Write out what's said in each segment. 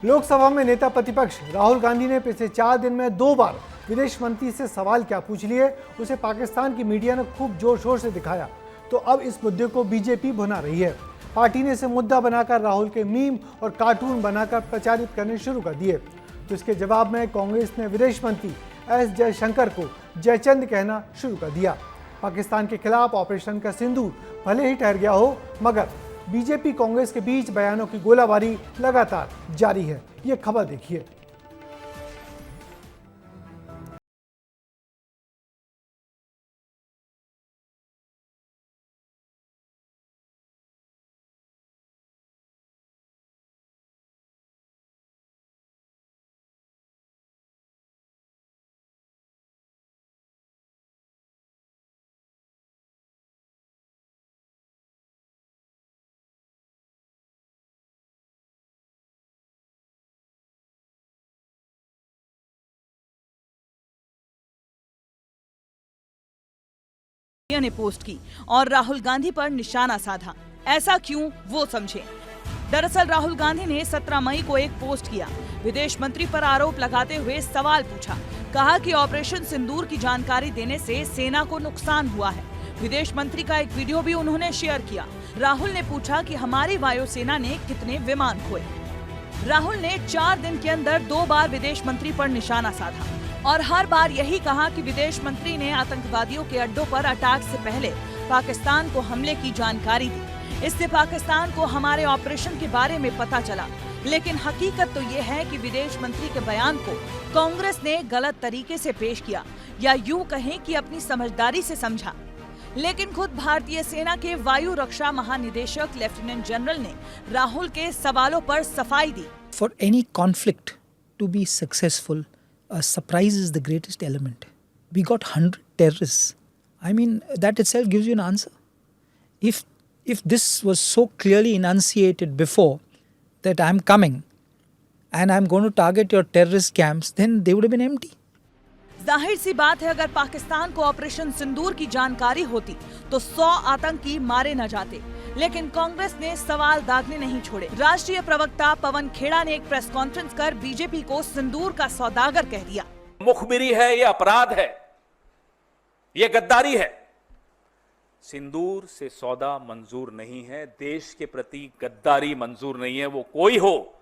लोकसभा में नेता प्रतिपक्ष राहुल गांधी ने पिछले 4 दिन में 2 बार विदेश मंत्री से सवाल क्या पूछ लिए। उसे पाकिस्तान की मीडिया ने खूब जोर शोर से दिखाया, तो अब इस मुद्दे को बीजेपी भुना रही है। पार्टी ने इसे मुद्दा बनाकर राहुल के मीम और कार्टून बनाकर प्रचारित करने शुरू कर दिए। तो इसके जवाब में कांग्रेस ने विदेश मंत्री एस जयशंकर को जयचंद कहना शुरू कर दिया। पाकिस्तान के खिलाफ ऑपरेशन का सिंदूर भले ही ठहर गया हो, मगर बीजेपी कांग्रेस के बीच बयानों की गोलाबारी लगातार जारी है। ये खबर देखिए। ने पोस्ट की और राहुल गांधी पर निशाना साधा। ऐसा क्यों, वो समझें। दरअसल राहुल गांधी ने 17 मई को एक पोस्ट किया। विदेश मंत्री पर आरोप लगाते हुए सवाल पूछा। कहा कि ऑपरेशन सिंदूर की जानकारी देने से सेना को नुकसान हुआ है। विदेश मंत्री का एक वीडियो भी उन्होंने शेयर किया। राहुल ने पूछा कि हमारी वायुसेना ने कितने विमान खोए। राहुल ने 4 दिन के अंदर 2 बार विदेश मंत्री पर निशाना साधा और हर बार यही कहा कि विदेश मंत्री ने आतंकवादियों के अड्डों पर अटैक से पहले पाकिस्तान को हमले की जानकारी दी। इससे पाकिस्तान को हमारे ऑपरेशन के बारे में पता चला। लेकिन हकीकत तो ये है कि विदेश मंत्री के बयान को कांग्रेस ने गलत तरीके से पेश किया, या यूं कहें कि अपनी समझदारी से समझा। लेकिन खुद भारतीय सेना के वायु रक्षा महानिदेशक लेफ्टिनेंट जनरल ने राहुल के सवालों पर सफाई दी। For any conflict to be successful, a surprise is the greatest element. We got 100 terrorists. I mean, that itself gives you an answer. If this was so clearly enunciated before that I'm coming and I'm going to target your terrorist camps, then they would have been empty. जाहिर सी बात है, अगर पाकिस्तान को operation सिंदूर की जानकारी होती तो 100 आतंकी मारे न जाते। लेकिन कांग्रेस ने सवाल दागने नहीं छोड़े। राष्ट्रीय प्रवक्ता पवन खेड़ा ने एक प्रेस कॉन्फ्रेंस कर बीजेपी को सिंदूर का सौदागर कह दिया। मुखबिरी है, ये अपराध है, ये गद्दारी है। सिंदूर से सौदा मंजूर नहीं है, देश के प्रति गद्दारी मंजूर नहीं है, वो कोई हो।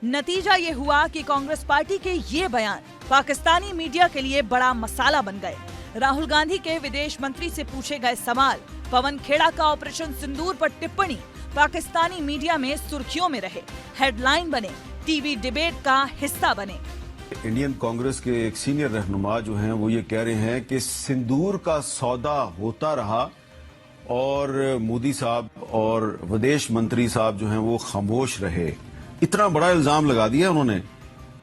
नतीजा ये हुआ कि कांग्रेस पार्टी के ये बयान पाकिस्तानी मीडिया के लिए बड़ा मसाला बन गए। राहुल गांधी के विदेश मंत्री से पूछे गए सवाल, पवन खेड़ा का ऑपरेशन सिंदूर पर टिप्पणी पाकिस्तानी मीडिया में सुर्खियों में रहे, हेडलाइन बने, टीवी डिबेट का हिस्सा बने। इंडियन कांग्रेस के एक सीनियर रहनुमा जो हैं वो ये कह रहे हैं कि सिंदूर का सौदा होता रहा और मोदी साहब और विदेश मंत्री साहब जो हैं वो खामोश रहे। इतना बड़ा इल्जाम लगा दिया उन्होंने।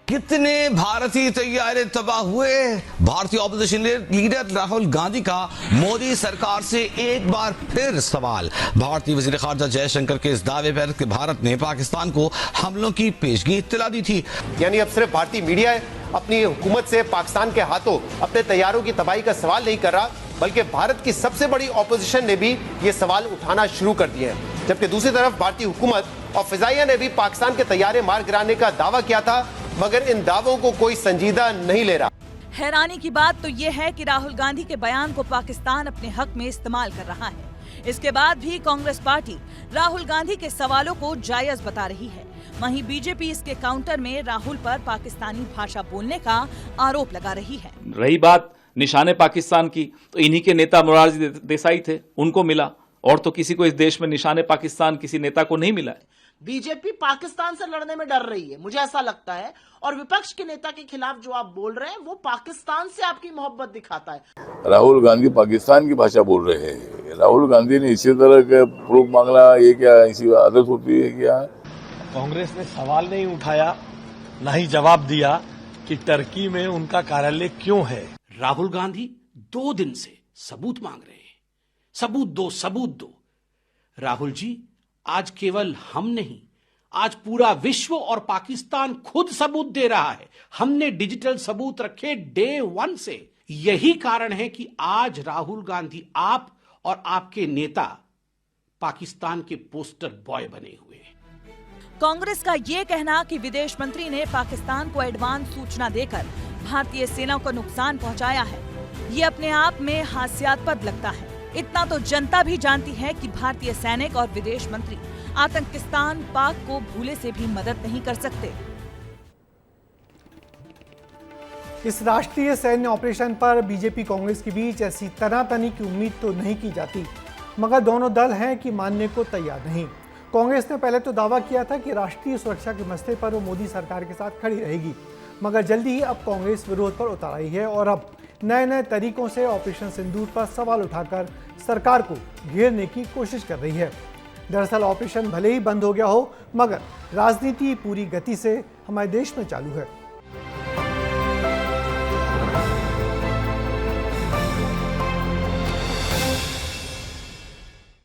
कितने भारतीय तैयारे तबाह हुए। भारतीय ऑपोजिशन लीडर राहुल गांधी का मोदी सरकार से एक बार फिर सवाल। भारतीय वजीर खारजा जयशंकर के इस दावे पर कि भारत ने पाकिस्तान को हमलों की पेशगी इत्तला दी थी। यानी अब सिर्फ भारतीय मीडिया अपनी हुकूमत से पाकिस्तान के हाथों अपने तैयारों की तबाही का सवाल नहीं कर रहा, बल्कि भारत की सबसे बड़ी ऑपोजिशन ने भी ये सवाल उठाना शुरू कर दिए हैं। जबकि दूसरी तरफ भारतीय हुकूमत और फिजाइया ने भी पाकिस्तान के तैयारे मार गिराने का दावा किया था, मगर इन दावों को कोई संजीदा नहीं ले रहा। हैरानी की बात तो ये है कि राहुल गांधी के बयान को पाकिस्तान अपने हक में इस्तेमाल कर रहा है। इसके बाद भी कांग्रेस पार्टी राहुल गांधी के सवालों को जायज बता रही है। वहीं बीजेपी इसके काउंटर में राहुल पर पाकिस्तानी भाषा बोलने का आरोप लगा रही है। रही बात निशाने पाकिस्तान की, तो इन्हीं के नेता मोरारजी देसाई थे, उनको मिला, और तो किसी को इस देश में निशाने पाकिस्तान किसी नेता को नहीं मिला है। बीजेपी पाकिस्तान से लड़ने में डर रही है, मुझे ऐसा लगता है। और विपक्ष के नेता के खिलाफ जो आप बोल रहे हैं वो पाकिस्तान से आपकी मोहब्बत दिखाता है। राहुल गांधी पाकिस्तान की भाषा बोल रहे हैं। राहुल गांधी ने इसी तरह का प्रूफ मांगना, ये क्या ऐसी आदत होती है क्या? कांग्रेस ने सवाल नहीं उठाया, न ही जवाब दिया कि टर्की में उनका कार्यालय क्यों है। राहुल गांधी 2 दिन से सबूत मांग रहे हैं। सबूत दो, सबूत दो। राहुल जी, आज केवल हम नहीं, आज पूरा विश्व और पाकिस्तान खुद सबूत दे रहा है। हमने डिजिटल सबूत रखे डे 1 से। यही कारण है कि आज राहुल गांधी, आप और आपके नेता पाकिस्तान के पोस्टर बॉय बने हुए हैं। कांग्रेस का ये कहना कि विदेश मंत्री ने पाकिस्तान को एडवांस सूचना देकर भारतीय सेना को नुकसान पहुंचाया है, ये अपने आप में हास्यास्पद लगता है। इतना तो जनता भी जानती है कि भारतीय सैनिक और विदेश मंत्री आतंकिस्तान पाक को भूले से भी मदद नहीं कर सकते। इस राष्ट्रीय सैन्य ऑपरेशन पर बीजेपी कांग्रेस के बीच ऐसी तनातनी की उम्मीद तो नहीं की जाती, मगर दोनों दल हैं कि मानने को तैयार नहीं। कांग्रेस ने पहले तो दावा किया था कि राष्ट्रीय सुरक्षा के मसले पर वो मोदी सरकार के साथ खड़ी रहेगी, मगर जल्दी ही अब कांग्रेस विरोध पर उतर आई है और अब नए नए तरीकों से ऑपरेशन सिंदूर पर सवाल उठाकर सरकार को घेरने की कोशिश कर रही है। दरअसल ऑपरेशन भले ही बंद हो गया हो, मगर राजनीति पूरी गति से हमारे देश में चालू है।